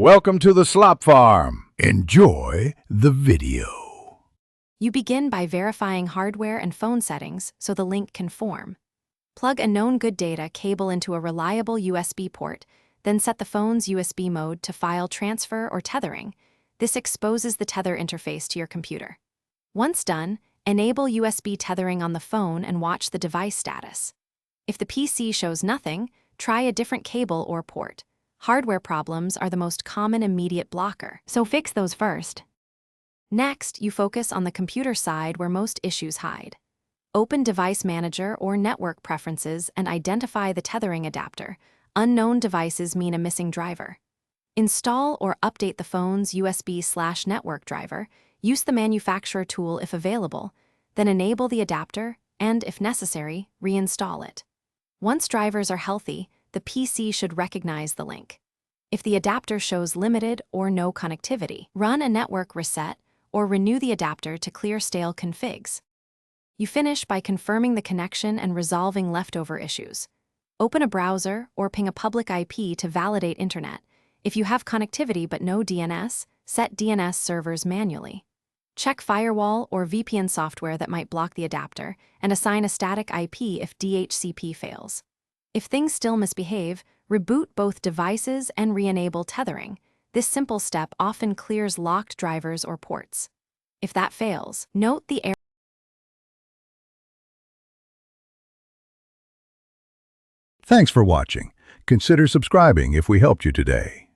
Welcome to the Slop Farm. Enjoy the video. You begin by verifying hardware and phone settings so the link can form. Plug a known good data cable into a reliable USB port, then set the phone's USB mode to file transfer or tethering. This exposes the tether interface to your computer. Once done, enable USB tethering on the phone and watch the device status. If the PC shows nothing, try a different cable or port. Hardware problems are the most common immediate blocker, so fix those first. Next, you focus on the computer side where most issues hide. Open Device Manager or Network Preferences and identify the tethering adapter. Unknown devices mean a missing driver. Install or update the phone's USB/network driver. Use the manufacturer tool if available, then enable the adapter and, if necessary, reinstall it. Once drivers are healthy, the PC should recognize the link. If the adapter shows limited or no connectivity, run a network reset or renew the adapter to clear stale configs. You finish by confirming the connection and resolving leftover issues. Open a browser or ping a public IP to validate internet. If you have connectivity but no DNS, set DNS servers manually. Check firewall or VPN software that might block the adapter, and assign a static IP if DHCP fails. If things still misbehave, reboot both devices and re-enable tethering. This simple step often clears locked drivers or ports. If that fails, note the error. Thanks for watching. Consider subscribing if we helped you today.